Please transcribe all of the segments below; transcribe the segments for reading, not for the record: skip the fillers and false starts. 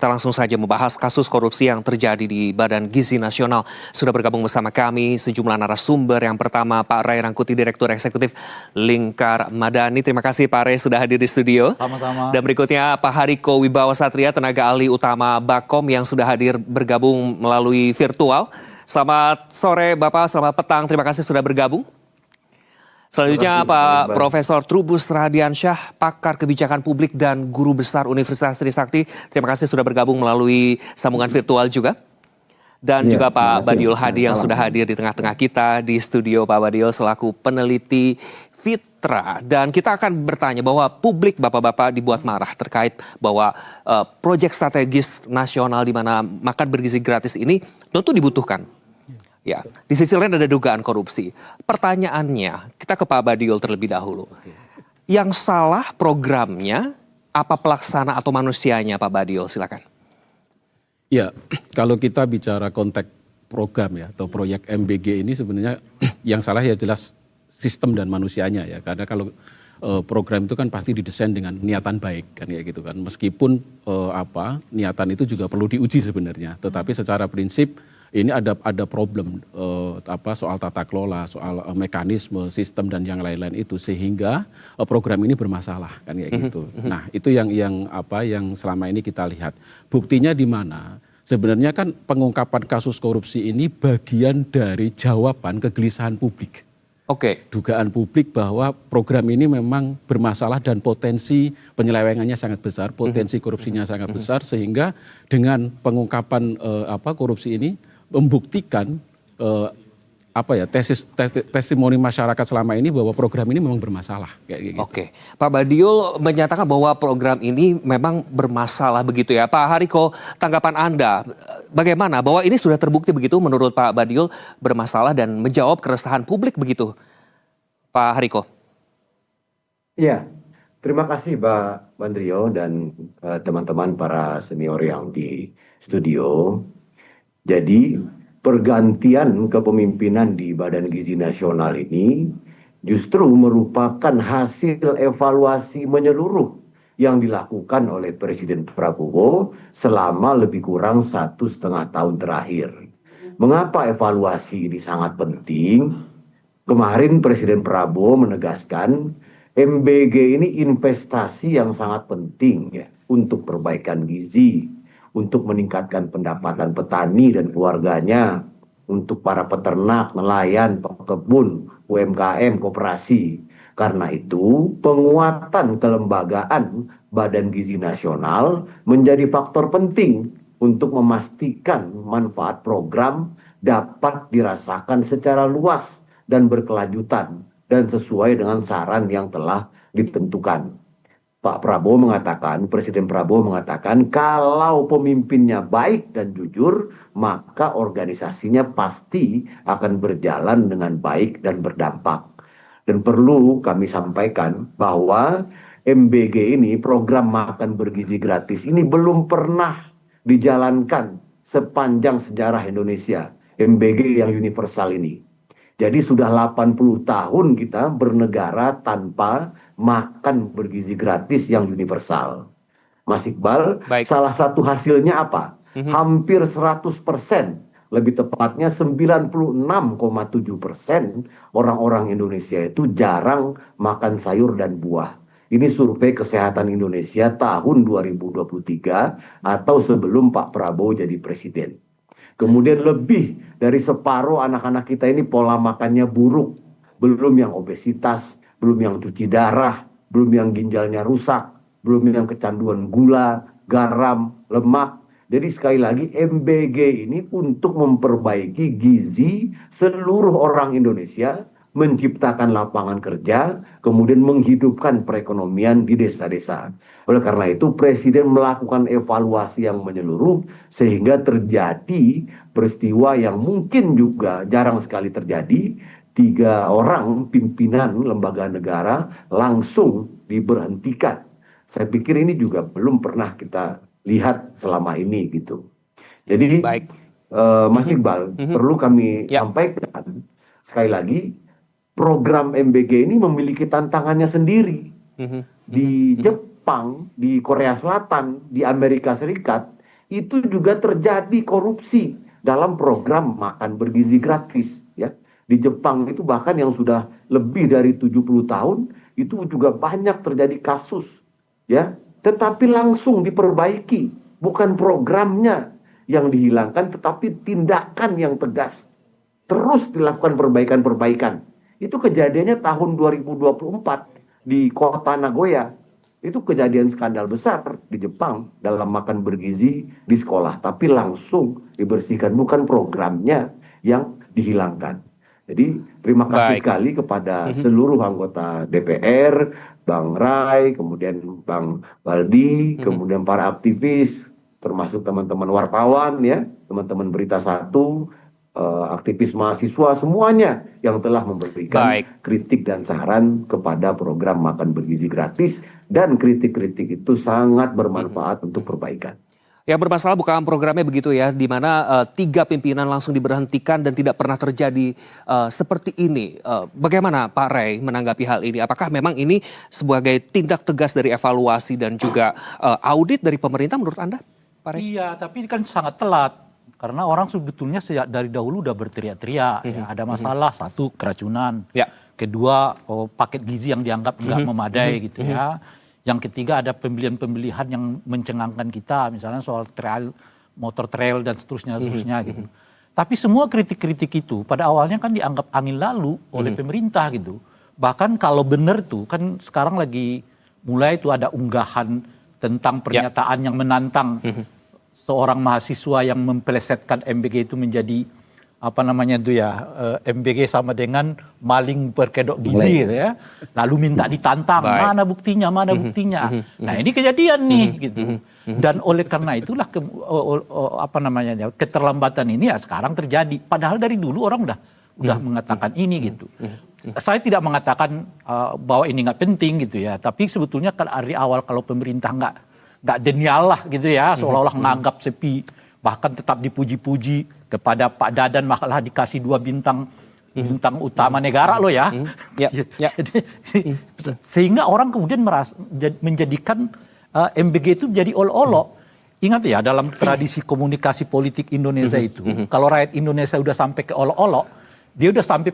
Kita langsung saja membahas kasus korupsi yang terjadi di Badan Gizi Nasional. Sudah bergabung bersama kami sejumlah narasumber. Yang pertama Pak Ray Rangkuti, Direktur Eksekutif Lingkar Madani. Terima kasih Pak Ray sudah hadir di studio. Sama-sama. Dan berikutnya Pak Hariko Wibawa Satria, tenaga ahli utama Bakom yang sudah hadir bergabung melalui virtual. Selamat sore Bapak, selamat petang. Terima kasih sudah bergabung. Selanjutnya Pak Profesor Trubus Radiansyah, pakar kebijakan publik dan guru besar Universitas Trisakti. Terima kasih sudah bergabung melalui sambungan virtual juga. Dan juga Pak Badiul Hadi yang sudah hadir di tengah-tengah kita di studio. Pak Badiul selaku peneliti Fitra. Dan kita akan bertanya bahwa publik Bapak-Bapak dibuat marah terkait bahwa proyek strategis nasional di mana makan bergizi gratis ini tentu dibutuhkan. Ya, di sisi lain ada dugaan korupsi. Pertanyaannya, kita ke Pak Badiul terlebih dahulu. Yang salah programnya, apa pelaksana atau manusianya Pak Badiul? Silakan. Ya, kalau kita bicara konteks program ya atau proyek MBG ini sebenarnya yang salah ya jelas sistem dan manusianya ya. Karena kalau program itu kan pasti didesain dengan niatan baik kan ya gitu kan. Meskipun niatan itu juga perlu diuji sebenarnya. Tetapi secara prinsip ini ada problem soal tata kelola, soal mekanisme, sistem dan yang lain-lain itu sehingga program ini bermasalah kan ya gitu. Nah, itu yang selama ini kita lihat. Buktinya di mana? Sebenarnya kan pengungkapan kasus korupsi ini bagian dari jawaban kegelisahan publik. Oke. Dugaan publik bahwa program ini memang bermasalah dan potensi penyelewengannya sangat besar, potensi korupsinya sangat besar sehingga dengan pengungkapan korupsi ini membuktikan testimoni masyarakat selama ini bahwa program ini memang bermasalah. Kayak gitu. Oke, Pak Badiul menyatakan bahwa program ini memang bermasalah begitu ya. Pak Hariko, tanggapan Anda bagaimana bahwa ini sudah terbukti begitu menurut Pak Badiul bermasalah dan menjawab keresahan publik begitu, Pak Hariko? Iya, terima kasih Pak Bandrio dan teman-teman para senior yang di studio. Jadi pergantian kepemimpinan di Badan Gizi Nasional ini justru merupakan hasil evaluasi menyeluruh yang dilakukan oleh Presiden Prabowo selama lebih kurang 1,5 tahun terakhir. Mengapa evaluasi ini sangat penting? Kemarin Presiden Prabowo menegaskan MBG ini investasi yang sangat penting ya untuk perbaikan gizi, untuk meningkatkan pendapatan petani dan keluarganya, untuk para peternak, nelayan, pekebun, UMKM, koperasi. Karena itu, penguatan kelembagaan Badan Gizi Nasional menjadi faktor penting untuk memastikan manfaat program dapat dirasakan secara luas dan berkelanjutan dan sesuai dengan saran yang telah ditentukan. Presiden Prabowo mengatakan kalau pemimpinnya baik dan jujur, maka organisasinya pasti akan berjalan dengan baik dan berdampak. Dan perlu kami sampaikan bahwa MBG ini, program makan bergizi gratis ini belum pernah dijalankan sepanjang sejarah Indonesia, MBG yang universal ini. Jadi sudah 80 tahun kita bernegara tanpa makan bergizi gratis yang universal. Mas Iqbal, salah satu hasilnya apa? Hampir 100%, lebih tepatnya 96,7% orang-orang Indonesia itu jarang makan sayur dan buah. Ini survei Kesehatan Indonesia tahun 2023 atau sebelum Pak Prabowo jadi presiden. Kemudian lebih dari separuh anak-anak kita ini pola makannya buruk. Belum yang obesitas, belum yang cuci darah, belum yang ginjalnya rusak, belum yang kecanduan gula, garam, lemak. Jadi sekali lagi MBG ini untuk memperbaiki gizi seluruh orang Indonesia, menciptakan lapangan kerja, kemudian menghidupkan perekonomian di desa-desa. Oleh karena itu Presiden melakukan evaluasi yang menyeluruh sehingga terjadi peristiwa yang mungkin juga jarang sekali terjadi. 3 orang pimpinan lembaga negara langsung diberhentikan. Saya pikir ini juga belum pernah kita lihat selama ini gitu. Jadi Mas Iqbal, perlu kami sampaikan sekali lagi, program MBG ini memiliki tantangannya sendiri. Di Jepang, di Korea Selatan, di Amerika Serikat, itu juga terjadi korupsi dalam program makan bergizi gratis, ya. Di Jepang itu bahkan yang sudah lebih dari 70 tahun itu juga banyak terjadi kasus, ya. Tetapi langsung diperbaiki, bukan programnya yang dihilangkan tetapi tindakan yang tegas. Terus dilakukan perbaikan-perbaikan. Itu kejadiannya tahun 2024 di kota Nagoya. Itu kejadian skandal besar di Jepang dalam makan bergizi di sekolah. Tapi langsung dibersihkan, bukan programnya yang dihilangkan. Jadi terima kasih sekali kepada seluruh anggota DPR, Bang Ray, kemudian Bang Baldi, kemudian para aktivis, termasuk teman-teman wartawan, ya, teman-teman Berita Satu, aktivis mahasiswa, semuanya yang telah memberikan kritik dan saran kepada program makan bergizi gratis, dan kritik-kritik itu sangat bermanfaat untuk perbaikan. Yang bermasalah bukan programnya begitu ya, di mana 3 pimpinan langsung diberhentikan dan tidak pernah terjadi seperti ini. Bagaimana Pak Ray menanggapi hal ini? Apakah memang ini sebagai tindak tegas dari evaluasi dan juga audit dari pemerintah menurut Anda, Pak Ray? Iya, tapi kan sangat telat. Karena orang sebetulnya sejak dari dahulu udah berteriak-teriak. Ya, ada masalah, satu keracunan. Kedua, paket gizi yang dianggap nggak memadai gitu ya. Yang ketiga ada pembelian-pembelian yang mencengangkan kita, misalnya soal trail, motor trail dan seterusnya gitu. Tapi semua kritik-kritik itu pada awalnya kan dianggap angin lalu oleh pemerintah gitu. Bahkan kalau benar tuh kan sekarang lagi mulai tuh ada unggahan tentang pernyataan yang menantang seorang mahasiswa yang mempelesetkan MBG itu menjadi apa namanya itu ya, MBG sama dengan maling berkedok gizi gitu ya. Lalu minta ditantang, mana buktinya, mana buktinya. Nah ini kejadian nih gitu. Dan oleh karena itulah apa namanya keterlambatan ini ya sekarang terjadi. Padahal dari dulu orang udah mengatakan ini gitu. Saya tidak mengatakan bahwa ini nggak penting gitu ya. Tapi sebetulnya dari awal kalau pemerintah nggak denial lah gitu ya, seolah-olah menganggap sepi, bahkan tetap dipuji-puji. Kepada Pak Dadan malah dikasih 2 bintang utama negara loh ya. Sehingga orang kemudian menjadikan MBG itu jadi olok-olok. Ingat ya, dalam tradisi komunikasi politik Indonesia itu, kalau rakyat Indonesia udah sampai ke olok-olok, dia udah sampai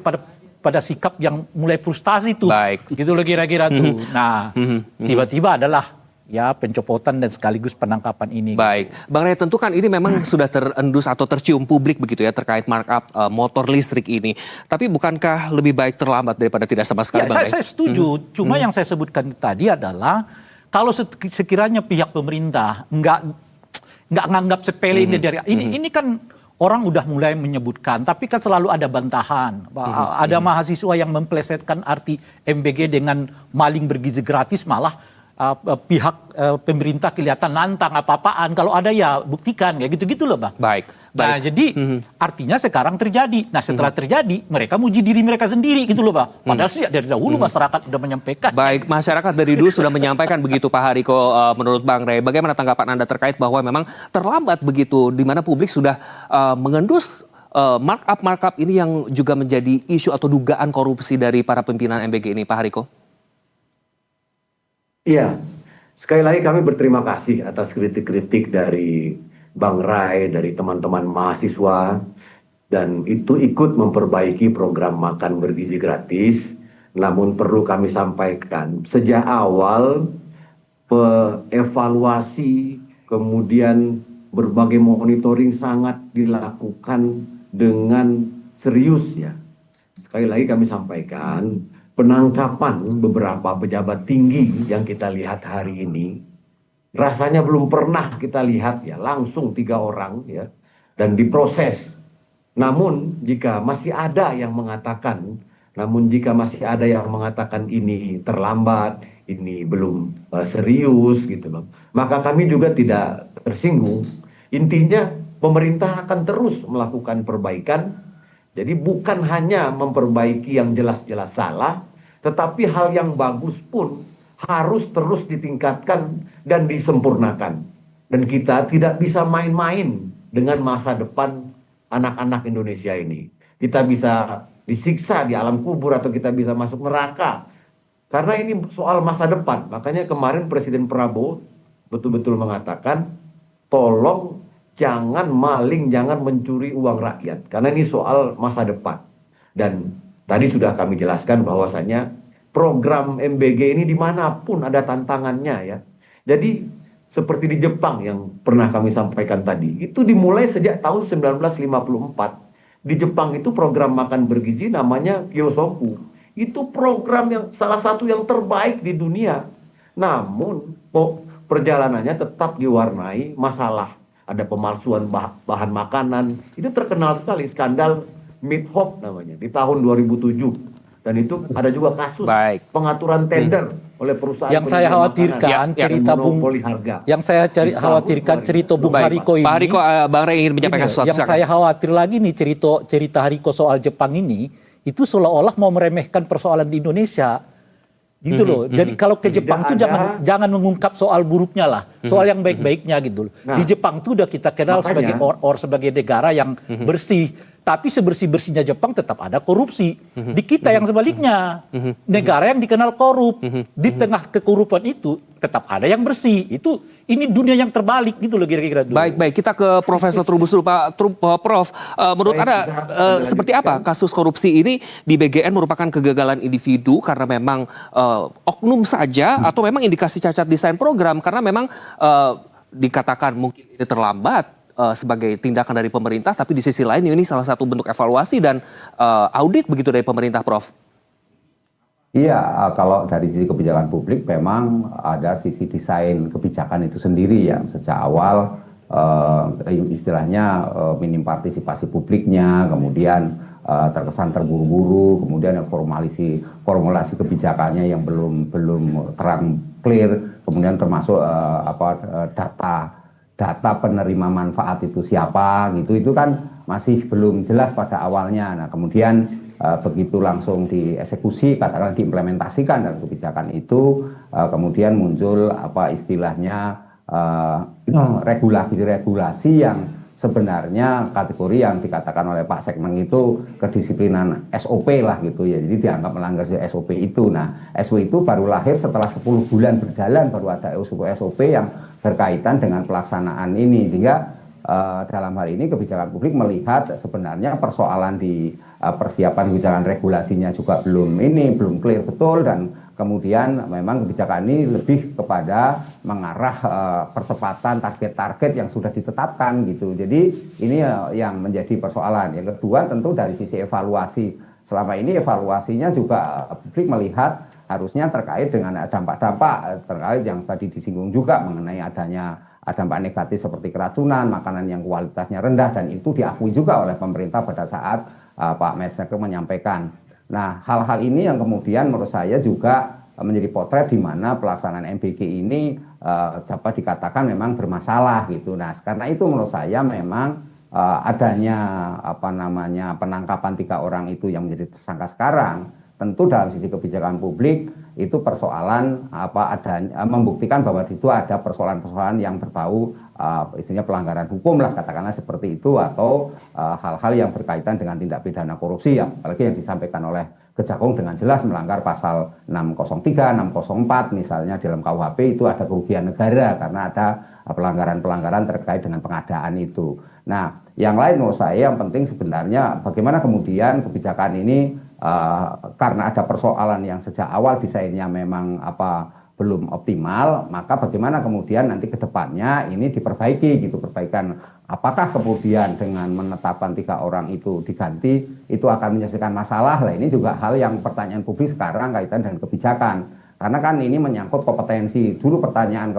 pada sikap yang mulai frustasi tuh. Gitu loh kira-kira tuh. Nah, tiba-tiba adalah ya pencopotan dan sekaligus penangkapan ini. Baik, Bang Ray, tentu kan ini memang sudah terendus atau tercium publik begitu ya terkait markup motor listrik ini. Tapi bukankah lebih baik terlambat daripada tidak sama sekali, Bang Ray? Saya setuju. Cuma yang saya sebutkan tadi adalah kalau sekiranya pihak pemerintah nggak nganggap sepele ini kan orang udah mulai menyebutkan, tapi kan selalu ada bantahan. Ada mahasiswa yang memplesetkan arti MBG dengan maling bergizi gratis, malah pihak pemerintah kelihatan nantang apa-apaan. Kalau ada ya buktikan, kayak gitu-gitu loh Bang. Baik. Nah jadi artinya sekarang terjadi. Nah setelah terjadi mereka muji diri mereka sendiri gitu loh Bang. Padahal sih dari dahulu masyarakat sudah menyampaikan. Baik, masyarakat dari dulu sudah menyampaikan begitu Pak Hariko. Menurut Bang Ray, bagaimana tanggapan Anda terkait bahwa memang terlambat begitu, di mana publik sudah mengendus markup ini yang juga menjadi isu atau dugaan korupsi dari para pimpinan MBG ini, Pak Hariko? Iya, sekali lagi kami berterima kasih atas kritik-kritik dari Bang Ray, dari teman-teman mahasiswa, dan itu ikut memperbaiki program makan bergizi gratis. Namun perlu kami sampaikan, sejak awal evaluasi, kemudian berbagai monitoring sangat dilakukan dengan serius ya. Sekali lagi kami sampaikan, penangkapan beberapa pejabat tinggi yang kita lihat hari ini, rasanya belum pernah kita lihat ya, langsung 3 orang ya, dan diproses. Namun jika masih ada yang mengatakan, ini terlambat, ini belum serius gitu loh, maka kami juga tidak tersinggung. Intinya pemerintah akan terus melakukan perbaikan. Jadi bukan hanya memperbaiki yang jelas-jelas salah, tetapi hal yang bagus pun harus terus ditingkatkan dan disempurnakan. Dan kita tidak bisa main-main dengan masa depan anak-anak Indonesia ini. Kita bisa disiksa di alam kubur atau kita bisa masuk neraka. Karena ini soal masa depan. Makanya kemarin Presiden Prabowo betul-betul mengatakan, tolong jangan maling, jangan mencuri uang rakyat. Karena ini soal masa depan. Dan tadi sudah kami jelaskan bahwasannya program MBG ini dimanapun ada tantangannya ya. Jadi seperti di Jepang yang pernah kami sampaikan tadi, itu dimulai sejak tahun 1954. Di Jepang itu program makan bergizi namanya Kyosoku. Itu program yang salah satu yang terbaik di dunia. Namun perjalanannya tetap diwarnai masalah. Ada pemalsuan bahan makanan. Itu terkenal sekali skandal Mithop namanya di tahun 2007. Dan itu ada juga kasus pengaturan tender oleh perusahaan. Yang saya khawatirkan khawatirkan cerita Bung Hariko ini. Pak Hariko, Bang Rey ingin menyampaikan sesuatu. Yang saya khawatir lagi nih cerita Hariko soal Jepang ini, itu seolah-olah mau meremehkan persoalan di Indonesia. Gitu loh. Jadi kalau ke Jepang tuh jangan mengungkap soal buruknya lah, soal yang baik-baiknya gitu loh. Di Jepang tuh udah kita kenal sebagai sebagai negara yang bersih. Tapi sebersih-bersihnya Jepang tetap ada korupsi. Di kita yang sebaliknya, negara yang dikenal korup, di tengah kekorupan itu tetap ada yang bersih. Ini dunia yang terbalik gitu loh kira-kira. Baik, kita ke Profesor Trubus dulu, Pak Prof. Menurut Anda seperti apa kasus korupsi ini di BGN merupakan kegagalan individu karena memang oknum saja atau memang indikasi cacat desain program karena memang dikatakan mungkin ini terlambat sebagai tindakan dari pemerintah, tapi di sisi lain ini salah satu bentuk evaluasi dan audit begitu dari pemerintah, Prof. Iya, kalau dari sisi kebijakan publik memang ada sisi desain kebijakan itu sendiri yang sejak awal istilahnya minim partisipasi publiknya, kemudian terkesan terburu-buru, kemudian formulasi kebijakannya yang belum terang clear, kemudian termasuk data penerima manfaat itu siapa gitu, itu kan masih belum jelas pada awalnya. Nah kemudian begitu langsung dieksekusi, katakanlah diimplementasikan dalam kebijakan itu, kemudian muncul istilahnya regulasi yang sebenarnya kategori yang dikatakan oleh Pak Sekmeng itu kedisiplinan SOP lah gitu ya, jadi dianggap melanggar SOP itu. Nah SOP itu baru lahir setelah 10 bulan berjalan, baru ada SOP yang berkaitan dengan pelaksanaan ini, sehingga dalam hal ini kebijakan publik melihat sebenarnya persoalan di persiapan kebijakan regulasinya juga belum clear betul, dan kemudian memang kebijakan ini lebih kepada mengarah percepatan target-target yang sudah ditetapkan gitu. Jadi ini yang menjadi persoalan. Yang kedua tentu dari sisi evaluasi, selama ini evaluasinya juga publik melihat harusnya terkait dengan dampak-dampak terkait yang tadi disinggung juga mengenai adanya dampak negatif seperti keracunan, makanan yang kualitasnya rendah, dan itu diakui juga oleh pemerintah pada saat Pak Menkes menyampaikan. Nah, hal-hal ini yang kemudian menurut saya juga menjadi potret di mana pelaksanaan MBG ini dapat dikatakan memang bermasalah gitu. Nah, karena itu menurut saya memang adanya penangkapan 3 orang itu yang menjadi tersangka sekarang, tentu dalam sisi kebijakan publik itu persoalan membuktikan bahwa itu ada persoalan-persoalan yang berbau istilahnya pelanggaran hukum lah, katakanlah seperti itu, atau hal-hal yang berkaitan dengan tindak pidana korupsi, apalagi yang disampaikan oleh Kejagung dengan jelas melanggar pasal 603, 604 misalnya dalam KUHP, itu ada kerugian negara karena ada pelanggaran-pelanggaran terkait dengan pengadaan itu. Nah, yang lain menurut saya yang penting sebenarnya bagaimana kemudian kebijakan ini karena ada persoalan yang sejak awal desainnya memang belum optimal, maka bagaimana kemudian nanti ke depannya ini diperbaiki gitu, perbaikan. Apakah kemudian dengan menetapkan 3 orang itu diganti itu akan menyelesaikan masalah? Lah ini juga hal yang pertanyaan publik sekarang kaitan dengan kebijakan. Karena kan ini menyangkut kompetensi. Dulu pertanyaan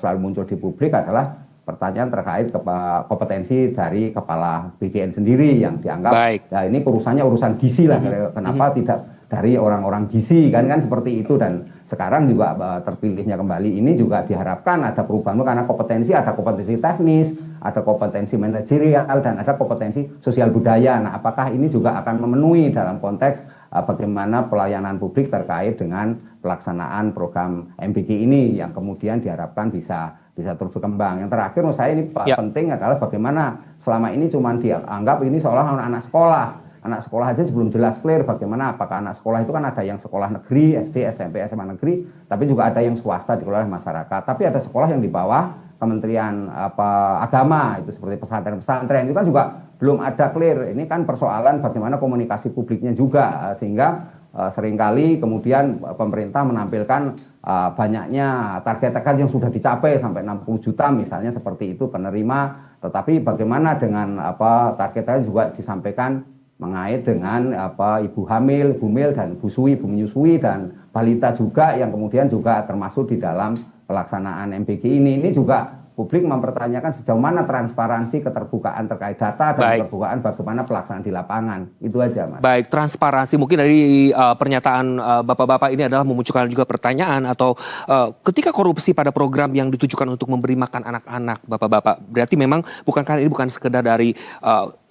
selalu muncul di publik adalah pertanyaan terkait kompetensi dari kepala BGN sendiri yang dianggap ini urusan gizi lah, kenapa tidak dari orang-orang gizi kan seperti itu. Dan sekarang juga terpilihnya kembali ini juga diharapkan ada perubahan karena ada kompetensi teknis, ada kompetensi manajerial, dan ada kompetensi sosial budaya. Nah, apakah ini juga akan memenuhi dalam konteks bagaimana pelayanan publik terkait dengan pelaksanaan program MBG ini yang kemudian diharapkan bisa terus berkembang. Yang terakhir menurut saya ini penting adalah bagaimana selama ini cuma dianggap ini seolah anak sekolah. Anak sekolah aja sebelum jelas clear bagaimana apakah anak sekolah itu kan ada yang sekolah negeri, SD, SMP, SMA negeri, tapi juga ada yang swasta dikelola oleh masyarakat. Tapi ada sekolah yang di bawah Kementerian Agama, itu seperti pesantren-pesantren itu kan juga belum ada clear. Ini kan persoalan bagaimana komunikasi publiknya juga, sehingga seringkali kemudian pemerintah menampilkan banyaknya target-target yang sudah dicapai sampai 60 juta misalnya seperti itu penerima, tetapi bagaimana dengan target-target juga disampaikan mengait dengan ibu hamil, ibu mil dan ibu menyusui dan balita juga yang kemudian juga termasuk di dalam pelaksanaan MBG ini. Ini juga publik mempertanyakan sejauh mana transparansi keterbukaan terkait data dan keterbukaan bagaimana pelaksanaan di lapangan. Itu aja, Mas. Baik, transparansi mungkin dari pernyataan Bapak-Bapak ini adalah memunculkan juga pertanyaan atau ketika korupsi pada program yang ditujukan untuk memberi makan anak-anak, Bapak-Bapak, berarti memang bukankah ini bukan sekedar dari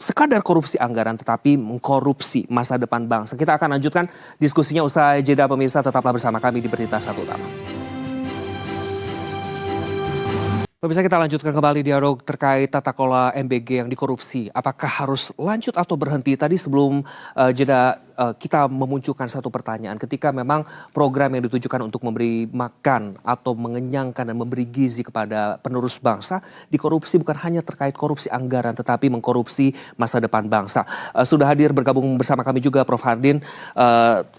sekadar korupsi anggaran tetapi mengkorupsi masa depan bangsa. Kita akan lanjutkan diskusinya usai jeda, pemirsa, tetaplah bersama kami di Berita Satu Utama. Pemirsa, kita lanjutkan kembali dialog terkait tata kelola MBG yang dikorupsi. Apakah harus lanjut atau berhenti? Tadi sebelum jeda kita memunculkan satu pertanyaan. Ketika memang program yang ditujukan untuk memberi makan atau mengenyangkan dan memberi gizi kepada penerus bangsa, dikorupsi bukan hanya terkait korupsi anggaran tetapi mengkorupsi masa depan bangsa. Sudah hadir bergabung bersama kami juga Prof. Hardin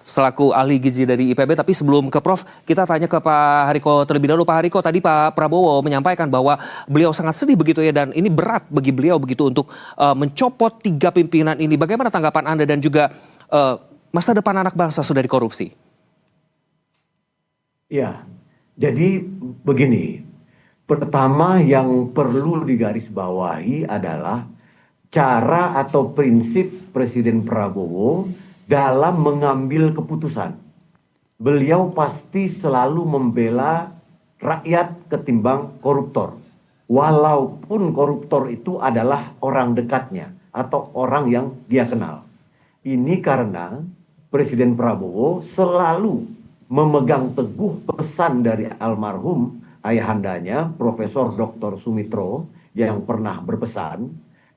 selaku ahli gizi dari IPB. Tapi sebelum ke Prof, kita tanya ke Pak Hariko terlebih dahulu. Pak Hariko, tadi Pak Prabowo menyampaikan bahwa beliau sangat sedih begitu ya, dan ini berat bagi beliau begitu untuk mencopot 3 pimpinan ini. Bagaimana tanggapan Anda dan juga masa depan anak bangsa sudah dikorupsi? Ya, jadi begini. Pertama yang perlu digarisbawahi adalah cara atau prinsip Presiden Prabowo dalam mengambil keputusan. Beliau pasti selalu membela rakyat ketimbang koruptor. Walaupun koruptor itu adalah orang dekatnya atau orang yang dia kenal. Ini karena Presiden Prabowo selalu memegang teguh pesan dari almarhum ayahandanya Profesor Dr. Sumitro yang pernah berpesan.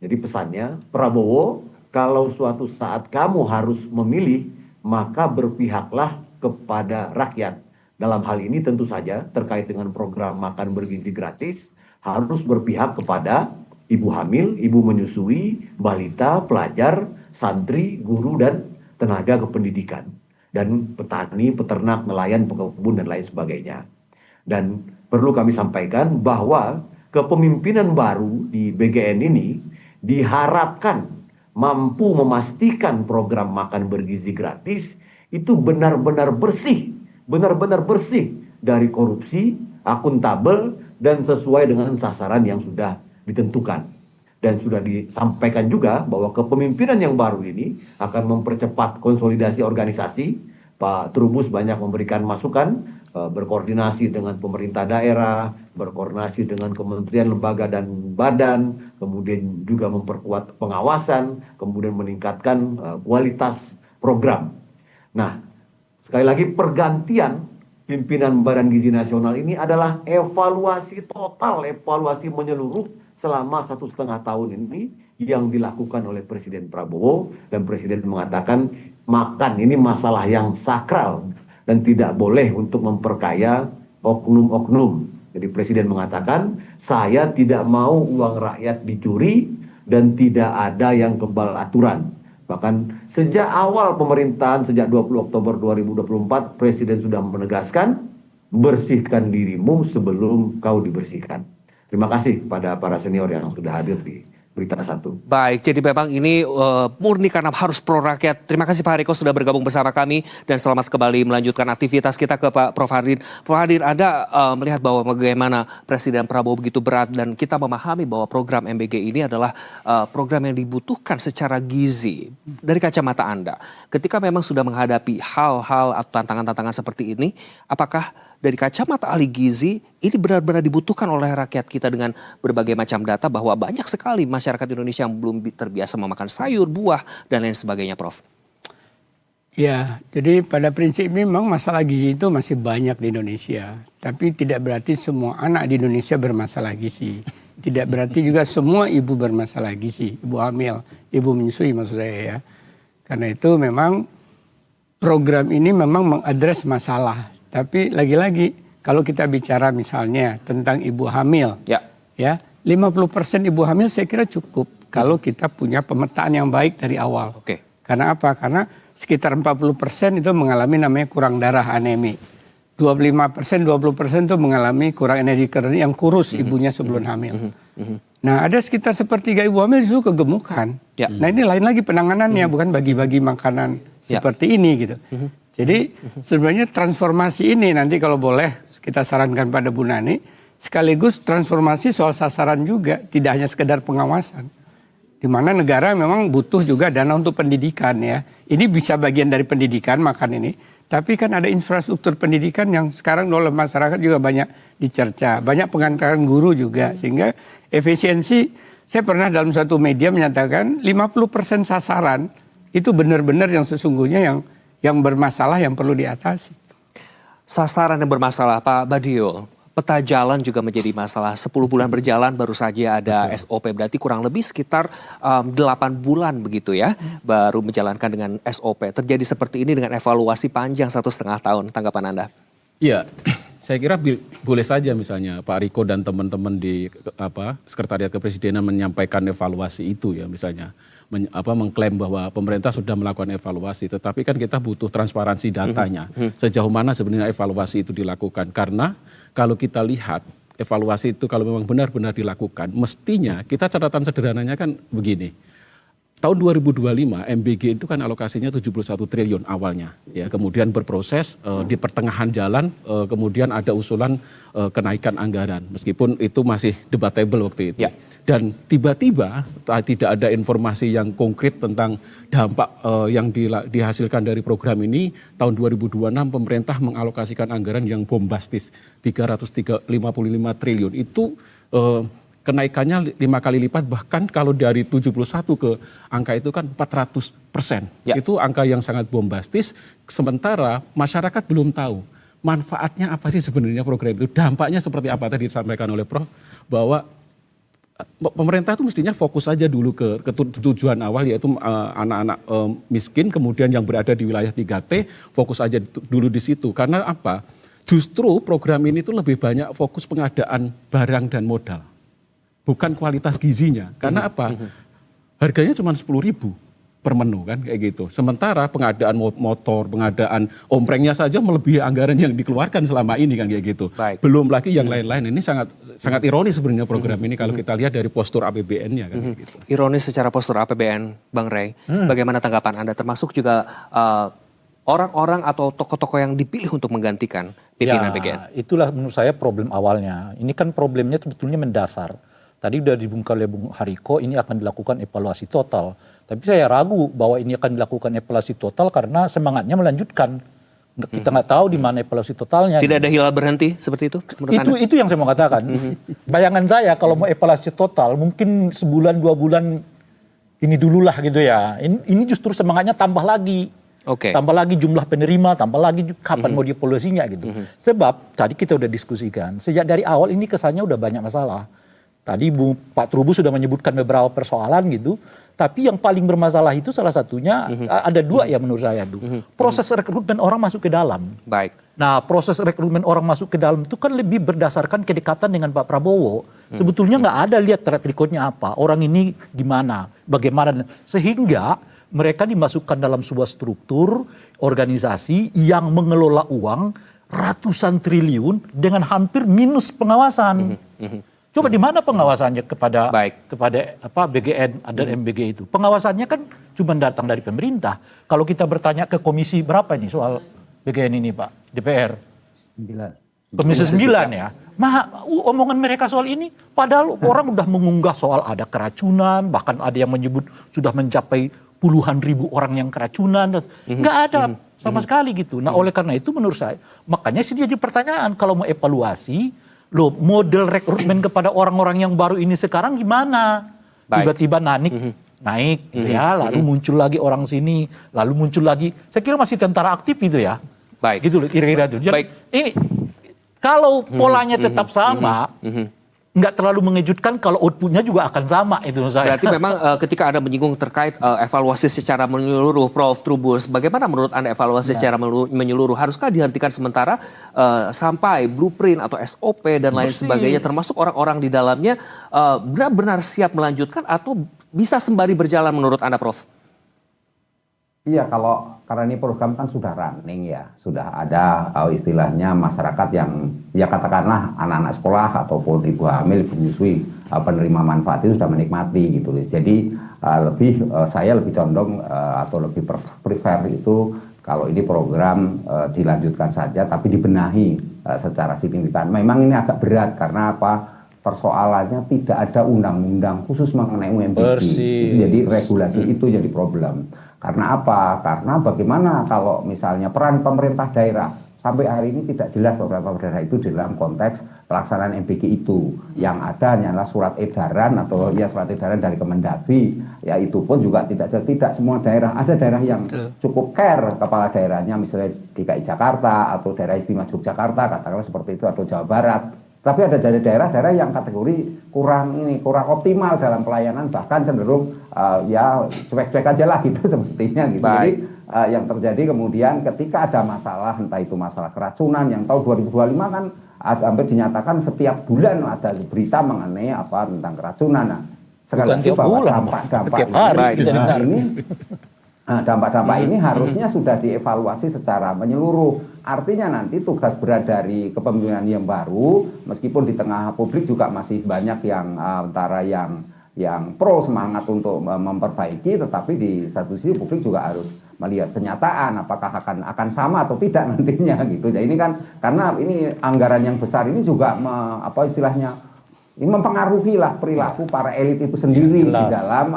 Jadi pesannya, Prabowo, kalau suatu saat kamu harus memilih, maka berpihaklah kepada rakyat. Dalam hal ini tentu saja terkait dengan program makan bergizi gratis harus berpihak kepada ibu hamil, ibu menyusui, balita, pelajar, santri, guru, dan tenaga kependidikan. Dan petani, peternak, nelayan, pekebun, dan lain sebagainya. Dan perlu kami sampaikan bahwa kepemimpinan baru di BGN ini diharapkan mampu memastikan program makan bergizi gratis itu benar-benar bersih dari korupsi, akuntabel, dan sesuai dengan sasaran yang sudah ditentukan. Dan sudah disampaikan juga bahwa kepemimpinan yang baru ini akan mempercepat konsolidasi organisasi. Pak Trubus banyak memberikan masukan, berkoordinasi dengan pemerintah daerah, berkoordinasi dengan kementerian, lembaga, dan badan, kemudian juga memperkuat pengawasan, kemudian meningkatkan kualitas program. Nah, sekali lagi pergantian pimpinan Badan Gizi Nasional ini adalah evaluasi total, evaluasi menyeluruh selama 1,5 tahun ini yang dilakukan oleh Presiden Prabowo, dan Presiden mengatakan makan ini masalah yang sakral dan tidak boleh untuk memperkaya oknum-oknum. Jadi Presiden mengatakan saya tidak mau uang rakyat dicuri dan tidak ada yang kebal aturan. Bahkan sejak awal pemerintahan, sejak 20 Oktober 2024, Presiden sudah menegaskan, bersihkan dirimu sebelum kau dibersihkan. Terima kasih kepada para senior yang sudah hadir di Berita Satu. Baik, jadi memang ini murni karena harus pro rakyat. Terima kasih Pak Hariko sudah bergabung bersama kami dan selamat kembali melanjutkan aktivitas kita ke Pak Prof. Hardin. Prof. Hardin, Anda melihat bahwa bagaimana Presiden Prabowo begitu berat dan kita memahami bahwa program MBG ini adalah program yang dibutuhkan secara gizi. Dari kacamata Anda, ketika memang sudah menghadapi hal-hal atau tantangan-tantangan seperti ini, apakah dari kacamata ahli gizi, ini benar-benar dibutuhkan oleh rakyat kita dengan berbagai macam data bahwa banyak sekali masyarakat Indonesia yang belum terbiasa memakan sayur, buah, dan lain sebagainya, Prof. Ya, jadi pada prinsipnya memang masalah gizi itu masih banyak di Indonesia. Tapi tidak berarti semua anak di Indonesia bermasalah gizi. Tidak berarti juga semua ibu bermasalah gizi, ibu hamil, ibu menyusui maksud saya ya. Karena itu memang program ini memang mengadres masalah. Tapi lagi-lagi kalau kita bicara misalnya tentang ibu hamil, ya, Ya, 50% ibu hamil saya kira cukup kalau kita punya pemetaan yang baik dari awal. Oke. Karena apa? Karena sekitar 40% itu mengalami namanya kurang darah, anemi. 25%, 20% itu mengalami kurang energi karena yang kurus ibunya sebelum hamil. Nah, ada sekitar sepertiga ibu hamil itu kegemukan. Ya. Nah, ini lain lagi penanganannya, bukan bagi-bagi makanan seperti ini gitu. Jadi sebenarnya transformasi ini nanti kalau boleh kita sarankan pada Bu Nani, sekaligus transformasi soal sasaran juga, tidak hanya sekedar pengawasan. Di mana negara memang butuh juga dana untuk pendidikan ya. Ini bisa bagian dari pendidikan makan ini. Tapi kan ada infrastruktur pendidikan yang sekarang oleh masyarakat juga banyak dicerca. Banyak pengantaran guru juga. Sehingga efisiensi, saya pernah dalam satu media menyatakan 50% sasaran itu benar-benar yang sesungguhnya yang bermasalah yang perlu diatasi. Sasaran yang bermasalah Pak Badio, peta jalan juga menjadi masalah. 10 bulan berjalan baru saja ada SOP, berarti kurang lebih sekitar 8 bulan begitu ya, baru menjalankan dengan SOP. Terjadi seperti ini dengan evaluasi panjang 1,5 tahun, tanggapan Anda? Iya, saya kira boleh saja misalnya Pak Riko dan teman-teman di Sekretariat Kepresidenan menyampaikan evaluasi itu ya, misalnya mengklaim bahwa pemerintah sudah melakukan evaluasi, tetapi kan kita butuh transparansi datanya. Sejauh mana sebenarnya evaluasi itu dilakukan? Karena kalau kita lihat evaluasi itu kalau memang benar-benar dilakukan, mestinya kita catatan sederhananya kan begini. Tahun 2025 MBG itu kan alokasinya 71 triliun awalnya, ya kemudian berproses di pertengahan jalan, kemudian ada usulan kenaikan anggaran, meskipun itu masih debatable waktu itu. Ya. Dan tiba-tiba tidak ada informasi yang konkret tentang dampak yang dihasilkan dari program ini. Tahun 2026 pemerintah mengalokasikan anggaran yang bombastis 355 triliun itu. Kenaikannya 5 kali lipat, bahkan kalau dari 71 ke angka itu kan 400%. Ya. Itu angka yang sangat bombastis, sementara masyarakat belum tahu manfaatnya apa sih sebenarnya program itu. Dampaknya seperti apa tadi disampaikan oleh Prof. Bahwa pemerintah itu mestinya fokus saja dulu ke tujuan awal, yaitu anak-anak miskin, kemudian yang berada di wilayah 3T, fokus aja dulu di situ. Karena apa? Justru program ini tuh lebih banyak fokus pengadaan barang dan modal. Bukan kualitas gizinya, karena apa? Harganya cuma 10.000 per menu kan kayak gitu. Sementara pengadaan motor, pengadaan omprengnya saja melebihi anggaran yang dikeluarkan selama ini kan kayak gitu. Baik. Belum lagi yang lain-lain. Ini sangat ironis sebenarnya program ini kalau kita lihat dari postur APBN-nya kan kayak gitu. Ironis secara postur APBN, Bang Rey. Bagaimana tanggapan Anda? Termasuk juga orang-orang atau tokoh-tokoh yang dipilih untuk menggantikan pimpinan PGN. Itulah menurut saya problem awalnya. Ini kan problemnya sebetulnya mendasar. Tadi sudah dibungkam oleh Bung Hariko, ini akan dilakukan evaluasi total. Tapi saya ragu bahwa ini akan dilakukan evaluasi total karena semangatnya melanjutkan. Kita nggak tahu di mana evaluasi totalnya. Tidak ada hilal berhenti seperti itu menurut Anda? Itu yang saya mau katakan. Bayangan saya kalau mau evaluasi total mungkin sebulan 2 bulan ini dululah gitu ya. Ini justru semangatnya tambah lagi. Oke. Tambah lagi jumlah penerima, tambah lagi kapan mau dievaluasinya gitu. Sebab tadi kita udah diskusikan, sejak dari awal ini kesannya udah banyak masalah. Tadi Pak Trubus sudah menyebutkan beberapa persoalan gitu, tapi yang paling bermasalah itu salah satunya ada 2 ya menurut saya tuh. Proses rekrutmen orang masuk ke dalam. Baik. Nah, proses rekrutmen orang masuk ke dalam itu kan lebih berdasarkan kedekatan dengan Pak Prabowo. Sebetulnya nggak ada lihat track recordnya apa, orang ini gimana, bagaimana, sehingga mereka dimasukkan dalam sebuah struktur organisasi yang mengelola uang ratusan triliun dengan hampir minus pengawasan. Coba di mana pengawasannya kepada BGN dan MBG itu? Pengawasannya kan cuma datang dari pemerintah. Kalau kita bertanya ke komisi berapa ini soal BGN ini Pak? DPR? 9. Komisi 9 ya. Omongan mereka soal ini, padahal orang udah mengunggah soal ada keracunan, bahkan ada yang menyebut sudah mencapai puluhan ribu orang yang keracunan. Nggak ada sama sekali gitu. Nah oleh karena itu menurut saya, makanya sih jadi pertanyaan kalau mau evaluasi, loh model rekrutmen kepada orang-orang yang baru ini sekarang gimana? Tiba-tiba naik ya, lalu muncul lagi orang sini, lalu muncul lagi. Saya kira masih tentara aktif gitu ya. Baik. Gitu loh kira-kira itu. Jadi ini kalau polanya tetap sama, nggak terlalu mengejutkan kalau outputnya juga akan sama itu menurut saya. Berarti memang ketika Anda menyinggung terkait evaluasi secara menyeluruh, Prof. Trubus, bagaimana menurut Anda evaluasi secara menyeluruh? Haruskah dihentikan sementara sampai blueprint atau SOP dan lain sebagainya, termasuk orang-orang di dalamnya benar-benar siap melanjutkan atau bisa sembari berjalan menurut Anda, Prof? Iya, karena ini program kan sudah running ya, sudah ada istilahnya masyarakat yang ya katakanlah anak-anak sekolah ataupun ibu hamil, ibu menyusui penerima manfaat itu sudah menikmati gitu. Jadi saya lebih condong atau lebih prefer itu kalau ini program dilanjutkan saja tapi dibenahi secara signifikan. Memang ini agak berat karena apa? Persoalannya tidak ada undang-undang khusus mengenai UMBG. Jadi regulasi itu jadi problem. Karena apa? Karena bagaimana kalau misalnya peran pemerintah daerah sampai hari ini tidak jelas pemerintah daerah itu dalam konteks pelaksanaan MBG itu. Yang ada hanyalah surat edaran atau ya surat edaran dari Kemendagri. Ya itu pun juga tidak semua daerah. Ada daerah yang cukup care kepala daerahnya, misalnya DKI Jakarta atau daerah istimewa Yogyakarta, katakanlah seperti itu, atau Jawa Barat. Tapi ada daerah-daerah yang kategori kurang optimal dalam pelayanan, bahkan cenderung ya cuek-cuek aja lah gitu sepertinya gitu. Jadi yang terjadi kemudian ketika ada masalah, entah itu masalah keracunan yang tahun 2025 kan hampir dinyatakan setiap bulan ada berita mengenai tentang keracunan. Nah, sekali lagi bahwa dampak-dampak ini harusnya sudah dievaluasi secara menyeluruh. Artinya nanti tugas berat dari kepemimpinan yang baru, meskipun di tengah publik juga masih banyak yang antara yang pro semangat untuk memperbaiki, tetapi di satu sisi publik juga harus melihat kenyataan apakah akan sama atau tidak nantinya gitu. Jadi ini kan karena ini anggaran yang besar ini juga ini mempengaruhi lah perilaku para elit itu sendiri di dalam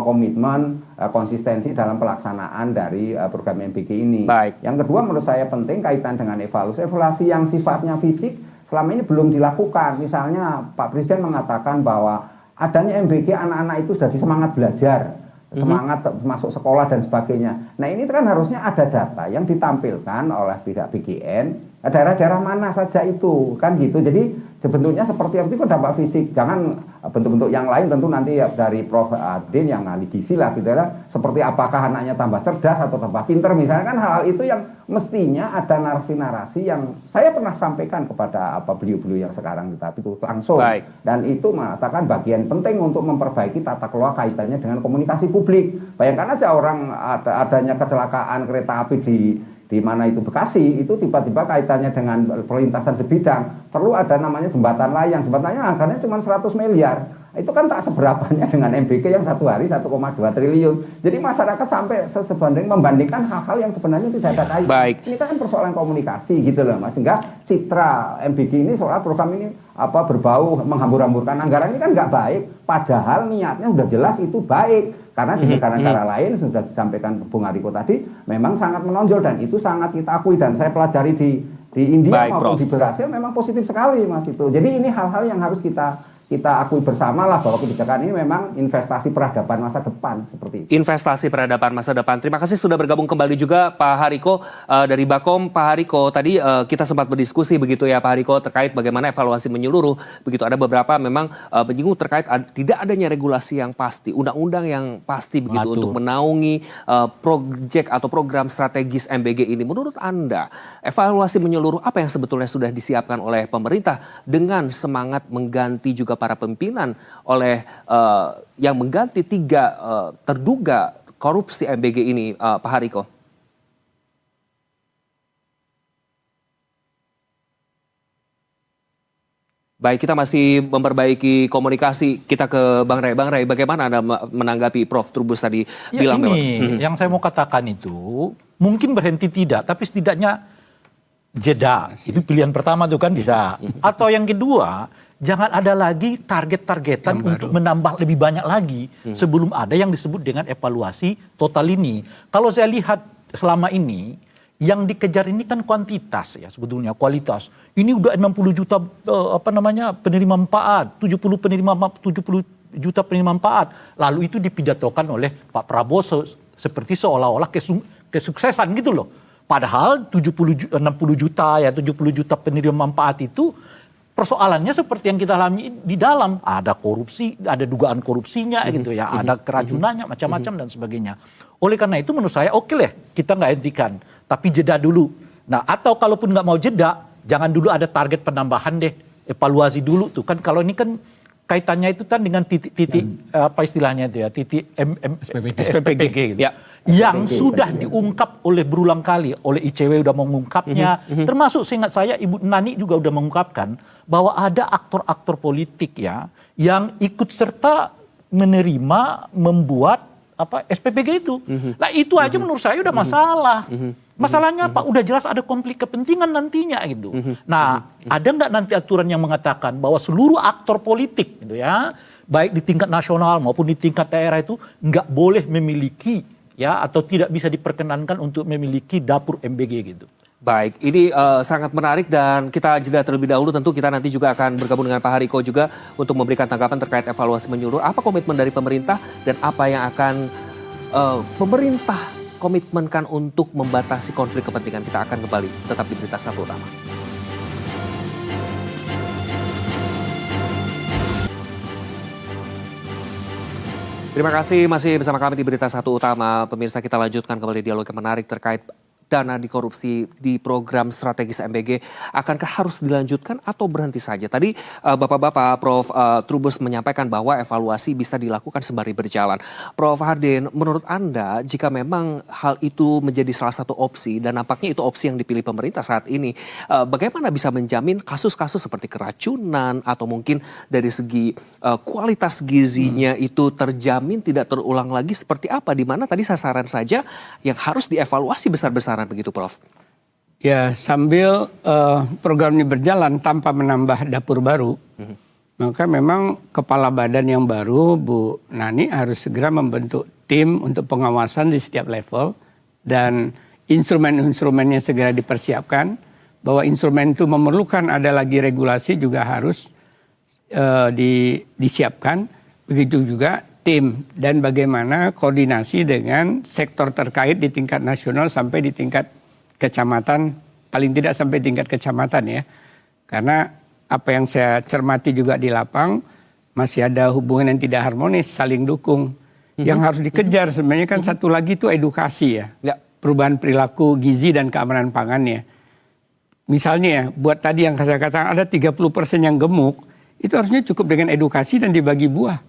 komitmen konsistensi dalam pelaksanaan dari program MBG ini. Baik. Yang kedua menurut saya penting kaitan dengan evaluasi yang sifatnya fisik selama ini belum dilakukan. Misalnya Pak Presiden mengatakan bahwa adanya MBG anak-anak itu sudah semangat belajar, semangat masuk sekolah dan sebagainya. Nah ini kan harusnya ada data yang ditampilkan oleh pihak BGN, daerah-daerah mana saja itu kan gitu. Jadi sebetulnya seperti itu dampak fisik. Jangan bentuk-bentuk yang lain tentu nanti ya dari Prof. Adin yang ahli gizi lah gitu ya. Seperti apakah anaknya tambah cerdas atau tambah pinter misalnya, kan hal itu yang mestinya ada narasi-narasi yang saya pernah sampaikan kepada beliau-beliau yang sekarang tetapi itu langsung. Baik. Dan itu mengatakan bagian penting untuk memperbaiki tata kelola kaitannya dengan komunikasi publik. Bayangkan aja orang adanya kecelakaan kereta api di mana itu Bekasi, itu tiba-tiba kaitannya dengan perlintasan sebidang, perlu ada namanya jembatan layang. Jembatannya anggarannya cuma 100 miliar. Itu kan tak seberapanya dengan MBG yang satu hari 1,2 triliun. Jadi masyarakat sampai membandingkan hal-hal yang sebenarnya tidak ada kaitan. Baik. Ini kan persoalan komunikasi gitu loh Mas. Sehingga citra MBG ini soal program ini berbau menghambur-hamburkan anggaran ini kan nggak baik. Padahal niatnya sudah jelas itu baik. Karena di negara-negara lain sudah disampaikan Bung Hariko tadi memang sangat menonjol dan itu sangat kita akui, dan saya pelajari di India maupun di Brasil memang positif sekali Mas itu. Jadi ini hal-hal yang harus kita akui bersama lah bahwa kebijakan ini memang investasi peradaban masa depan seperti itu. Investasi peradaban masa depan. Terima kasih sudah bergabung kembali juga Pak Hariko dari Bakom. Pak Hariko, tadi kita sempat berdiskusi begitu ya Pak Hariko terkait bagaimana evaluasi menyeluruh. Begitu ada beberapa memang menyinggung terkait tidak adanya regulasi yang pasti, undang-undang yang pasti begitu untuk menaungi proyek atau program strategis MBG ini. Menurut Anda, evaluasi menyeluruh apa yang sebetulnya sudah disiapkan oleh pemerintah dengan semangat mengganti juga para pimpinan oleh yang mengganti 3 terduga korupsi MBG ini, Pak Hariko? Baik, kita masih memperbaiki komunikasi kita ke Bang Ray. Bang Ray, bagaimana Anda menanggapi Prof. Trubus tadi bilang? Ini yang saya mau katakan itu mungkin berhenti tidak, tapi setidaknya jeda. Itu pilihan pertama tuh kan bisa. Atau yang kedua, jangan ada lagi target-targetan untuk menambah lebih banyak lagi sebelum ada yang disebut dengan evaluasi total ini. Kalau saya lihat selama ini yang dikejar ini kan kuantitas ya sebetulnya, kualitas. Ini udah 60 juta penerima manfaat, 70 juta penerima manfaat. Lalu itu dipidatokan oleh Pak Prabowo seperti seolah-olah kesuksesan gitu loh. Padahal 60 juta ya 70 juta penerima manfaat itu persoalannya seperti yang kita alami di dalam, ada korupsi, ada dugaan korupsinya gitu ya, ada keracunannya macam-macam dan sebagainya. Oleh karena itu menurut saya oke lah kita nggak hentikan, tapi jeda dulu. Nah atau kalaupun nggak mau jeda, jangan dulu ada target penambahan deh, evaluasi dulu tuh kan. Kalau ini kan kaitannya itu kan dengan titik apa istilahnya itu ya, titik SPPG gitu. Ya. Yang sudah diungkap oleh berulang kali oleh ICW udah mengungkapnya, termasuk seingat saya Ibu Nani juga udah mengungkapkan bahwa ada aktor-aktor politik ya yang ikut serta menerima membuat apa SPPG itu. Nah itu aja menurut saya udah masalah. Masalahnya apa? Udah jelas ada konflik kepentingan nantinya gitu. Nah ada nggak nanti aturan yang mengatakan bahwa seluruh aktor politik gitu ya, baik di tingkat nasional maupun di tingkat daerah itu nggak boleh memiliki ya atau tidak bisa diperkenankan untuk memiliki dapur MBG gitu. Baik, ini sangat menarik dan kita jeda terlebih dahulu. Tentu kita nanti juga akan bergabung dengan Pak Hariko juga untuk memberikan tanggapan terkait evaluasi menyeluruh. Apa komitmen dari pemerintah dan apa yang akan pemerintah komitmenkan untuk membatasi konflik kepentingan. Kita akan kembali tetap di Berita Satu Utama. Terima kasih masih bersama kami di Berita Satu Utama. Pemirsa, kita lanjutkan kembali dialog yang menarik terkait dana dikorupsi di program strategis MBG. Akankah harus dilanjutkan atau berhenti saja? Tadi Bapak-Bapak Prof. Trubus menyampaikan bahwa evaluasi bisa dilakukan sembari berjalan. Prof. Hardin, menurut Anda jika memang hal itu menjadi salah satu opsi dan nampaknya itu opsi yang dipilih pemerintah saat ini, bagaimana bisa menjamin kasus-kasus seperti keracunan atau mungkin dari segi kualitas gizinya itu terjamin tidak terulang lagi seperti apa? Di mana tadi sasaran saja yang harus dievaluasi besar-besaran begitu, Prof? Ya, sambil program ini berjalan tanpa menambah dapur baru, maka memang kepala badan yang baru, Bu Nani, harus segera membentuk tim untuk pengawasan di setiap level dan instrumen-instrumennya segera dipersiapkan. Bahwa instrumen itu memerlukan ada lagi regulasi juga harus disiapkan. Begitu juga tim dan bagaimana koordinasi dengan sektor terkait di tingkat nasional sampai di tingkat kecamatan, paling tidak sampai tingkat kecamatan ya. Karena apa yang saya cermati juga di lapang, masih ada hubungan yang tidak harmonis, saling dukung. Yang harus dikejar sebenarnya kan satu lagi itu edukasi ya. Perubahan perilaku gizi dan keamanan pangannya. Misalnya ya, buat tadi yang saya katakan ada 30% yang gemuk, itu harusnya cukup dengan edukasi dan dibagi buah.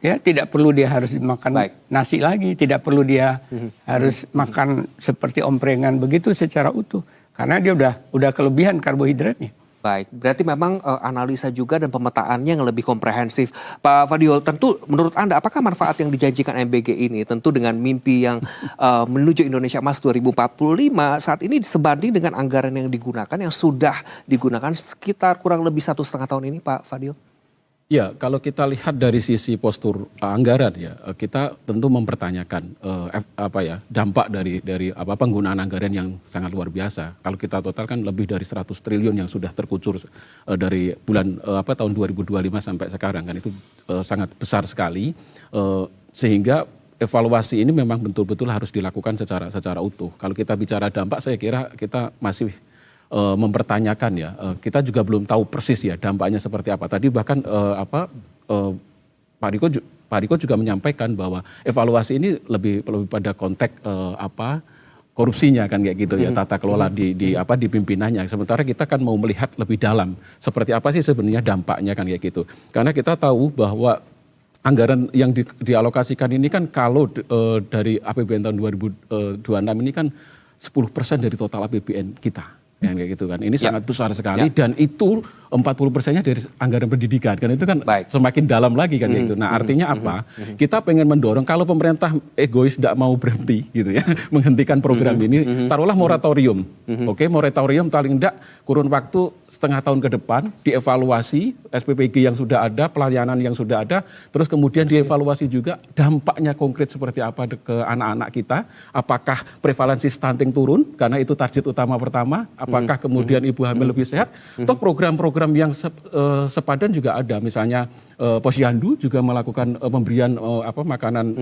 Ya, tidak perlu dia harus makan nasi lagi, tidak perlu dia harus makan seperti omprengan begitu secara utuh, karena dia udah kelebihan karbohidratnya. Baik, berarti memang analisa juga dan pemetaannya yang lebih komprehensif. Pak Fadiol, tentu menurut Anda apakah manfaat yang dijanjikan MBG ini tentu dengan mimpi yang menuju Indonesia Emas 2045 saat ini sebanding dengan anggaran yang digunakan yang sudah digunakan sekitar kurang lebih 1,5 tahun ini, Pak Fadiol? Ya, kalau kita lihat dari sisi postur anggaran ya, kita tentu mempertanyakan dampak dari penggunaan anggaran yang sangat luar biasa. Kalau kita totalkan lebih dari 100 triliun yang sudah terkucur dari bulan tahun 2025 sampai sekarang kan itu sangat besar sekali, sehingga evaluasi ini memang betul-betul harus dilakukan secara utuh. Kalau kita bicara dampak, saya kira kita masih mempertanyakan ya, kita juga belum tahu persis ya dampaknya seperti apa. Tadi bahkan Pak Riko juga menyampaikan bahwa evaluasi ini lebih pada konteks korupsinya kan kayak gitu ya, tata kelola di pimpinannya. Sementara kita kan mau melihat lebih dalam seperti apa sih sebenarnya dampaknya kan kayak gitu. Karena kita tahu bahwa anggaran yang dialokasikan ini kan kalau dari APBN tahun 2026 ini kan 10% dari total APBN kita. Yang kayak gitu kan, ini sangat besar sekali dan itu 40%-nya dari anggaran pendidikan kan itu kan semakin dalam lagi kan gitu. Nah artinya apa? Kita pengen mendorong kalau pemerintah egois tidak mau berhenti gitu ya, menghentikan program ini, taruhlah moratorium, moratorium paling tidak kurun waktu setengah tahun ke depan dievaluasi SPPG yang sudah ada, pelayanan yang sudah ada, terus kemudian dievaluasi juga dampaknya konkret seperti apa ke anak-anak kita, apakah prevalensi stunting turun karena itu target utama pertama. Apakah kemudian ibu hamil lebih sehat? Toh program-program program yang sepadan juga ada, misalnya Posyandu juga melakukan pemberian makanan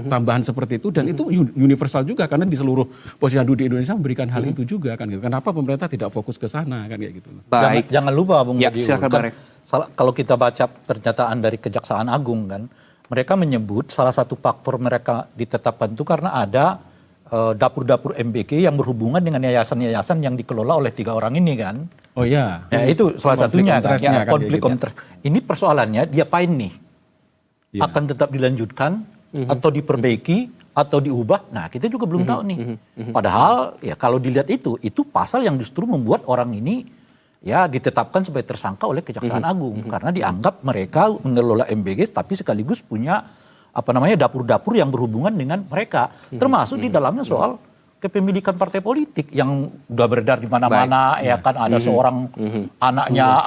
tambahan seperti itu, dan itu universal juga karena di seluruh Posyandu di Indonesia memberikan hal itu juga kan gitu. Kenapa pemerintah tidak fokus ke sana kan kayak gitu. Baik. Jangan lupa Bung Ya, Budi, silakan, Barek. kalau kita baca pernyataan dari Kejaksaan Agung kan, mereka menyebut salah satu faktor mereka ditetapkan itu karena ada dapur-dapur MBG yang berhubungan dengan yayasan-yayasan yang dikelola oleh 3 orang ini kan. Oh ya. Ya itu salah satunya kan. Ya, konflik gitu. interest. Ini persoalannya diapain nih? Ya. Akan tetap dilanjutkan atau diperbaiki atau diubah? Nah, kita juga belum tahu nih. Padahal ya kalau dilihat itu pasal yang justru membuat orang ini ya ditetapkan sebagai tersangka oleh Kejaksaan Agung karena dianggap mereka mengelola MBG tapi sekaligus punya dapur-dapur yang berhubungan dengan mereka, termasuk di dalamnya soal kepemilikan partai politik yang udah beredar di mana-mana, ya kan ada seorang anaknya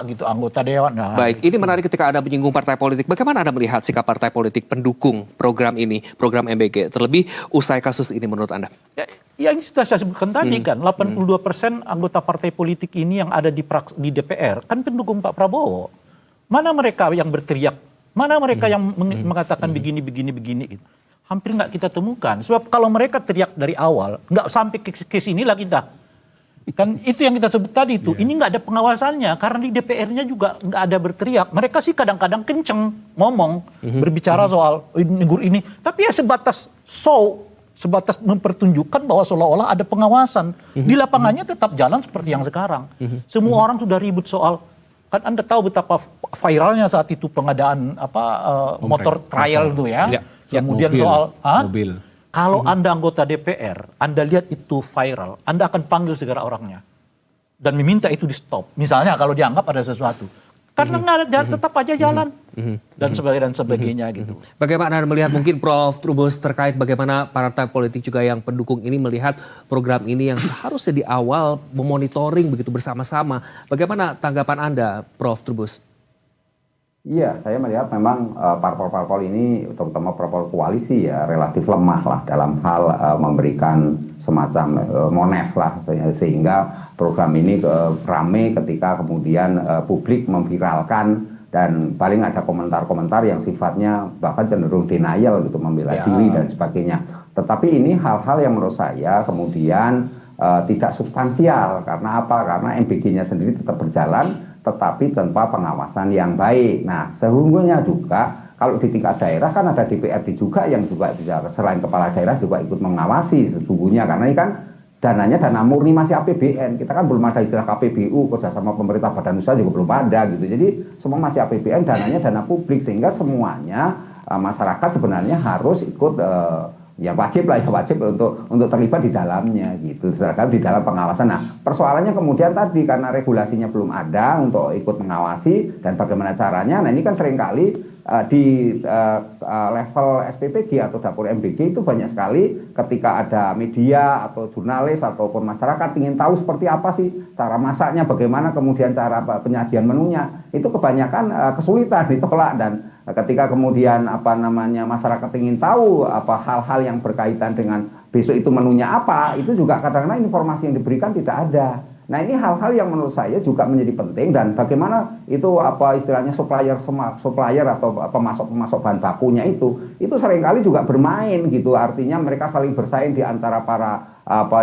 gitu anggota dewan. Nah, Baik, ini menarik ketika Anda menyinggung partai politik. Bagaimana Anda melihat sikap partai politik pendukung program ini, program MBG, terlebih usai kasus ini menurut Anda? Ya, yang sudah saya sebutkan tadi kan, 82% anggota partai politik ini yang ada di DPR kan pendukung Pak Prabowo. Mana mereka yang berteriak? Mana mereka yang mengatakan begini gitu. Hampir nggak kita temukan. Sebab kalau mereka teriak dari awal, nggak sampai ke sini lah kita. Kan itu yang kita sebut tadi itu. Ini nggak ada pengawasannya karena di DPR-nya juga nggak ada berteriak. Mereka sih kadang-kadang kenceng ngomong, berbicara soal negur ini. Tapi ya sebatas sebatas mempertunjukkan bahwa seolah-olah ada pengawasan. Di lapangannya tetap jalan seperti yang sekarang. Semua orang sudah ribut soal, kan Anda tahu betapa viralnya saat itu pengadaan motor trial itu ya. Kemudian mobil, soal mobil. Kalau Anda anggota DPR, Anda lihat itu viral, Anda akan panggil segera orangnya dan meminta itu di stop. Misalnya kalau dianggap ada sesuatu. Karena tetap aja jalan dan sebagainya gitu. Bagaimana Anda melihat mungkin Prof. Trubus terkait bagaimana partai politik juga yang pendukung ini melihat program ini yang seharusnya di awal memonitoring begitu bersama-sama. Bagaimana tanggapan Anda, Prof. Trubus? Iya, saya melihat memang parpol-parpol ini, terutama parpol koalisi ya, relatif lemah lah dalam hal memberikan semacam monef lah, sehingga program ini rame ketika kemudian publik memviralkan dan paling ada komentar-komentar yang sifatnya bahkan cenderung denial gitu, membela diri dan sebagainya. Tetapi ini hal-hal yang menurut saya kemudian tidak substansial. Karena apa? Karena MBG-nya sendiri tetap berjalan, tetapi tanpa pengawasan yang baik. Nah, sesungguhnya juga kalau di tingkat daerah kan ada DPRD juga yang juga selain kepala daerah juga ikut mengawasi sesungguhnya, karena ini kan dananya dana murni masih APBN. Kita kan belum ada istilah KPBU, kerjasama pemerintah badan usaha juga belum ada gitu. Jadi semua masih APBN, dananya dana publik, sehingga semuanya masyarakat sebenarnya harus ikut wajib untuk terlibat di dalamnya gitu, sedangkan di dalam pengawasan. Nah, persoalannya kemudian tadi karena regulasinya belum ada untuk ikut mengawasi dan bagaimana caranya. Nah, ini kan seringkali di level SPPG atau dapur MBG itu banyak sekali ketika ada media atau jurnalis ataupun masyarakat ingin tahu seperti apa sih cara masaknya, bagaimana kemudian cara penyajian menunya, itu kebanyakan kesulitan ditolak. Dan ketika kemudian masyarakat ingin tahu hal-hal yang berkaitan dengan besok itu menunya apa, itu juga kadang-kadang informasi yang diberikan tidak ada. Nah, ini hal-hal yang menurut saya juga menjadi penting, dan bagaimana itu istilahnya supplier atau pemasok bahan bakunya itu seringkali juga bermain gitu, artinya mereka saling bersaing di antara para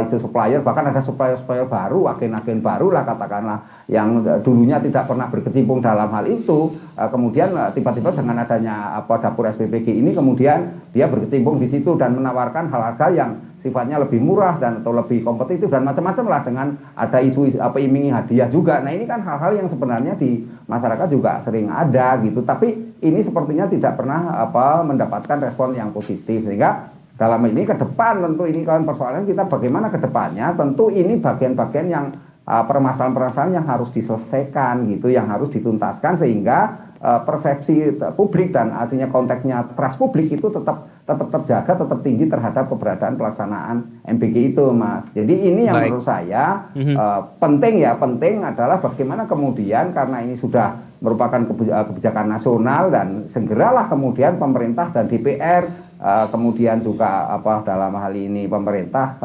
itu supplier, bahkan ada supplier baru, agen-agen baru lah katakanlah, yang dulunya tidak pernah berkecimpung dalam hal itu, kemudian tiba-tiba dengan adanya dapur SPPG ini kemudian dia berkecimpung di situ dan menawarkan harga yang sifatnya lebih murah dan atau lebih kompetitif dan macam-macam lah, dengan ada isu iming hadiah juga. Nah, ini kan hal-hal yang sebenarnya di masyarakat juga sering ada gitu, tapi ini sepertinya tidak pernah mendapatkan respon yang positif, sehingga dalam ini ke depan tentu ini kan persoalan kita bagaimana ke depannya, tentu ini bagian-bagian yang permasalahan-permasalahan yang harus diselesaikan gitu, yang harus dituntaskan, sehingga persepsi publik dan artinya konteksnya trust publik itu tetap terjaga, tetap tinggi terhadap keberadaan pelaksanaan MBG itu, Mas. Jadi ini yang menurut saya penting adalah bagaimana kemudian, karena ini sudah merupakan kebijakan nasional, dan segeralah kemudian pemerintah dan DPR kemudian juga dalam hal ini pemerintah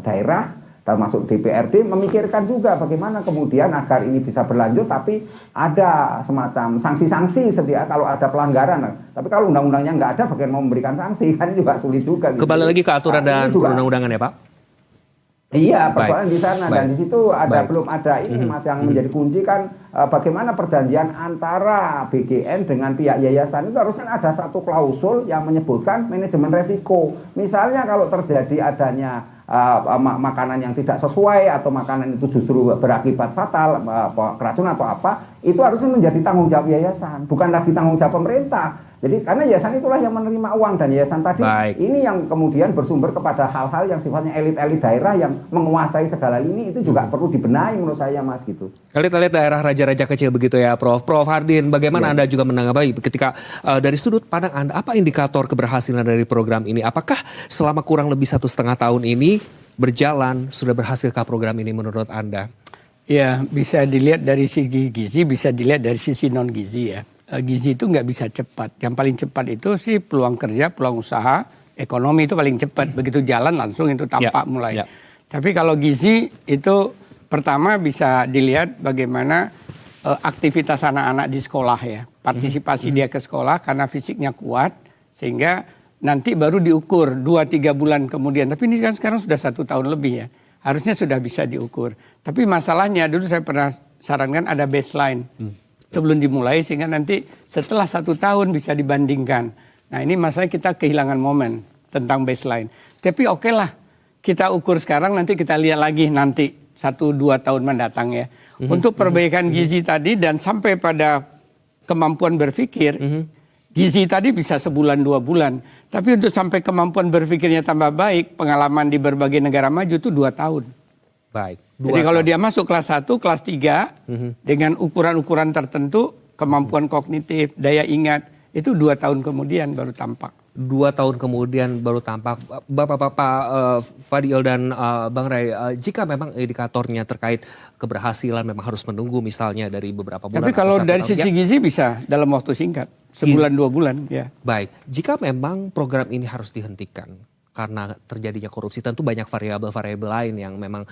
daerah termasuk DPRD memikirkan juga bagaimana kemudian agar ini bisa berlanjut, tapi ada semacam sanksi-sanksi setiap kalau ada pelanggaran. Tapi kalau undang-undangnya nggak ada, bagaimana mau memberikan sanksi, kan juga sulit juga. Kembali lagi ke aturan dan perundang-undangan ya Pak? Iya, persoalan di sana. Baik. Dan di situ ada Baik. belum ada ini Mas yang menjadi kunci kan bagaimana perjanjian antara BGN dengan pihak yayasan itu harusnya ada satu klausul yang menyebutkan manajemen resiko. Misalnya kalau terjadi adanya makanan yang tidak sesuai atau makanan itu justru berakibat fatal, keracunan atau apa, itu harusnya menjadi tanggung jawab yayasan, bukan lagi tanggung jawab pemerintah. Jadi karena yayasan itulah yang menerima uang, dan yayasan tadi ini yang kemudian bersumber kepada hal-hal yang sifatnya elit-elit daerah yang menguasai segala ini, itu juga perlu dibenahi menurut saya Mas gitu. Elit-elit daerah raja-raja kecil begitu ya Prof. Prof Hardin, bagaimana Anda juga menanggapi ketika dari sudut pandang Anda, apa indikator keberhasilan dari program ini? Apakah selama kurang lebih 1,5 tahun ini berjalan, sudah berhasilkah program ini menurut Anda? Ya, bisa dilihat dari segi gizi, bisa dilihat dari sisi non gizi ya. Gizi itu nggak bisa cepat. Yang paling cepat itu sih peluang kerja, peluang usaha, ekonomi itu paling cepat. Begitu jalan langsung itu tampak mulai. Tapi kalau gizi itu pertama bisa dilihat bagaimana aktivitas anak-anak di sekolah ya. Partisipasi dia ke sekolah karena fisiknya kuat, sehingga nanti baru diukur 2-3 bulan kemudian. Tapi ini kan sekarang sudah 1 tahun lebih ya. Harusnya sudah bisa diukur. Tapi masalahnya dulu saya pernah sarankan ada baseline sebelum dimulai, sehingga nanti setelah 1 tahun bisa dibandingkan. Nah ini masalah kita kehilangan momen tentang baseline. Tapi oke lah, kita ukur sekarang, nanti kita lihat lagi nanti 1-2 tahun mendatang ya. Untuk perbaikan gizi tadi dan sampai pada kemampuan berpikir, gizi tadi bisa 1-2 bulan. Tapi untuk sampai kemampuan berpikirnya tambah baik, pengalaman di berbagai negara maju itu 2 tahun. Baik. Jadi kalau dia masuk kelas 1, kelas 3 dengan ukuran-ukuran tertentu, kemampuan kognitif, daya ingat, itu 2 tahun kemudian baru tampak. 2 tahun kemudian baru tampak. Bapak-bapak Fadil dan Bang Ray, jika memang indikatornya terkait keberhasilan memang harus menunggu misalnya dari beberapa bulan. Tapi kalau dari sisi gizi bisa dalam waktu singkat, 1-2 bulan ya. Baik, jika memang program ini harus dihentikan karena terjadinya korupsi, tentu banyak variabel-variabel lain yang memang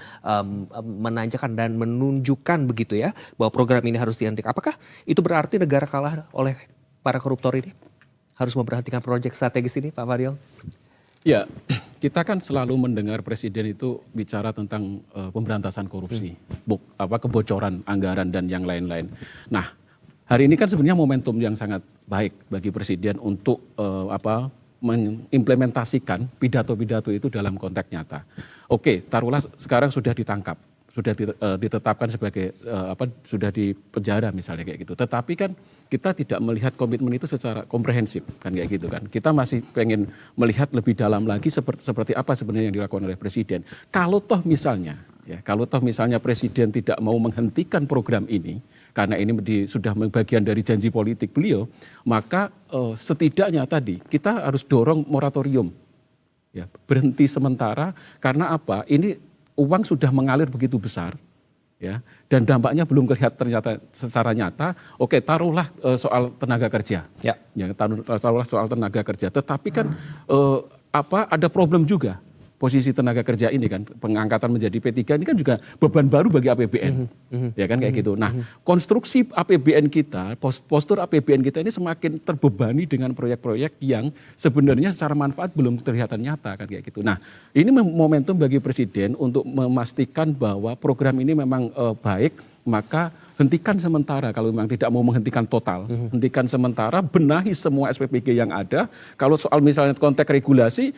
menanjakan dan menunjukkan begitu ya bahwa program ini harus dihentikan. Apakah itu berarti negara kalah oleh para koruptor ini? Harus memperhatikan proyek strategis ini, Pak Fadil? Ya, kita kan selalu mendengar presiden itu bicara tentang pemberantasan korupsi, kebocoran anggaran dan yang lain-lain. Nah, hari ini kan sebenarnya momentum yang sangat baik bagi presiden untuk mengimplementasikan pidato-pidato itu dalam konteks nyata. Oke, taruhlah sekarang sudah ditangkap, sudah ditetapkan sebagai sudah di penjara misalnya kayak gitu. Tetapi kan kita tidak melihat komitmen itu secara komprehensif kan kayak gitu kan. Kita masih pengen melihat lebih dalam lagi seperti apa sebenarnya yang dilakukan oleh presiden. Kalau toh misalnya presiden tidak mau menghentikan program ini karena ini sudah bagian dari janji politik beliau, maka setidaknya tadi kita harus dorong moratorium. Ya, berhenti sementara karena apa? Ini uang sudah mengalir begitu besar. Ya, dan dampaknya belum kelihatan ternyata secara nyata. Oke, taruhlah soal tenaga kerja. Ya, taruhlah soal tenaga kerja. Tetapi kan ada problem juga posisi tenaga kerja ini kan, pengangkatan menjadi P3 ini kan juga beban baru bagi APBN. Ya kan kayak gitu. Nah, konstruksi APBN kita, postur APBN kita ini semakin terbebani dengan proyek-proyek yang sebenarnya secara manfaat belum kelihatan nyata kan kayak gitu. Nah, ini momentum bagi presiden untuk memastikan bahwa program ini memang baik, maka hentikan sementara kalau memang tidak mau menghentikan total. Hentikan sementara, benahi semua SPPG yang ada. Kalau soal misalnya konteks regulasi,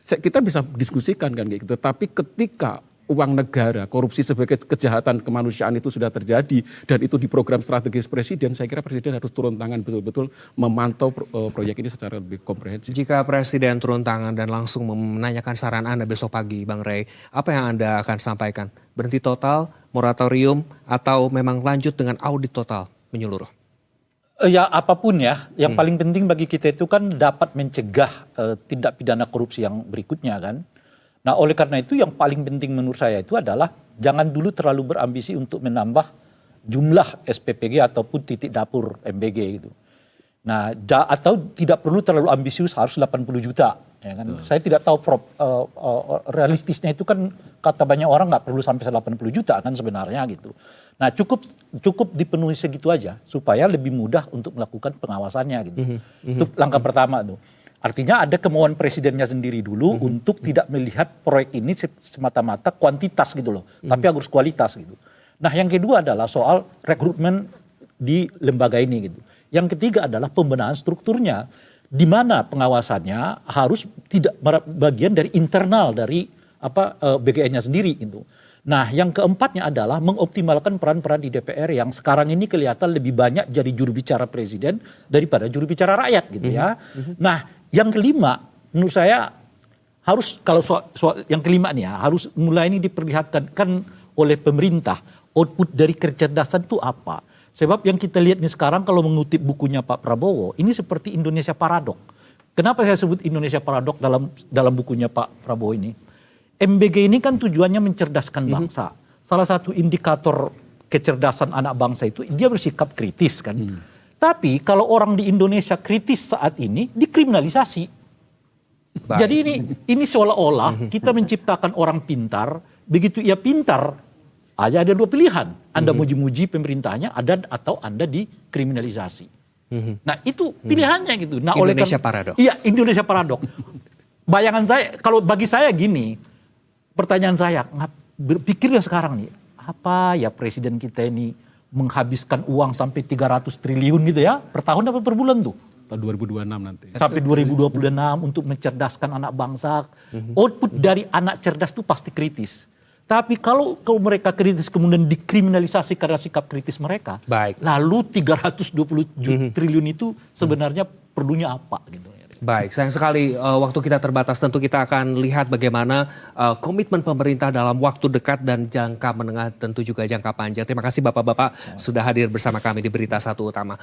kita bisa diskusikan kan gitu. Tapi ketika uang negara, korupsi sebagai kejahatan kemanusiaan itu sudah terjadi dan itu di program strategis presiden, saya kira presiden harus turun tangan betul-betul memantau proyek ini secara lebih komprehensif. Jika presiden turun tangan dan langsung menanyakan saran Anda besok pagi, Bang Ray, apa yang Anda akan sampaikan? Berhenti total, moratorium, atau memang lanjut dengan audit total menyeluruh? Ya apapun ya, yang paling penting bagi kita itu kan dapat mencegah tindak pidana korupsi yang berikutnya kan. Nah oleh karena itu yang paling penting menurut saya itu adalah jangan dulu terlalu berambisi untuk menambah jumlah SPPG ataupun titik dapur MBG gitu. Nah atau tidak perlu terlalu ambisius harus 80 juta Ya kan? Saya tidak tahu realistisnya itu kan kata banyak orang nggak perlu sampai 80 juta kan sebenarnya gitu. Nah cukup dipenuhi segitu aja supaya lebih mudah untuk melakukan pengawasannya gitu. Itu langkah pertama tuh. Artinya ada kemauan presidennya sendiri dulu untuk tidak melihat proyek ini semata-mata kuantitas gitu loh, tapi harus kualitas gitu. Nah yang kedua adalah soal rekrutmen di lembaga ini gitu. Yang ketiga adalah pembenahan strukturnya, di mana pengawasannya harus tidak bagian dari internal dari BGN-nya sendiri gitu. Nah yang keempatnya adalah mengoptimalkan peran-peran di DPR yang sekarang ini kelihatan lebih banyak jadi juru bicara presiden daripada juru bicara rakyat gitu ya. Nah yang kelima menurut saya harus kalau soal yang kelima nih ya harus mulai ini diperlihatkan kan oleh pemerintah output dari kecerdasan itu apa. Sebab yang kita lihat nih sekarang kalau mengutip bukunya Pak Prabowo ini seperti Indonesia Paradok. Kenapa saya sebut Indonesia Paradok dalam bukunya Pak Prabowo ini? MBG ini kan tujuannya mencerdaskan bangsa. Salah satu indikator kecerdasan anak bangsa itu dia bersikap kritis kan. Tapi kalau orang di Indonesia kritis saat ini dikriminalisasi. Baik. Jadi ini seolah-olah kita menciptakan orang pintar, begitu ia pintar aja ada dua pilihan. Anda muji-muji pemerintahnya atau Anda dikriminalisasi. Nah itu pilihannya gitu. Nah, Indonesia paradoks. Iya, Indonesia paradoks. Bayangan saya, kalau bagi saya gini, pertanyaan saya, berpikirnya sekarang nih, apa ya presiden kita ini menghabiskan uang sampai 300 triliun gitu ya, per tahun apa per bulan tuh? Tahun 2026 nanti. Sampai 2026 untuk mencerdaskan anak bangsa. Output dari anak cerdas itu pasti kritis. Tapi kalau mereka kritis kemudian dikriminalisasi karena sikap kritis mereka, Baik. lalu 320 triliun itu sebenarnya perlunya apa gitu. Baik, sayang sekali waktu kita terbatas. Tentu kita akan lihat bagaimana komitmen pemerintah dalam waktu dekat dan jangka menengah, tentu juga jangka panjang. Terima kasih Bapak-Bapak sudah hadir bersama kami di Berita Satu Utama.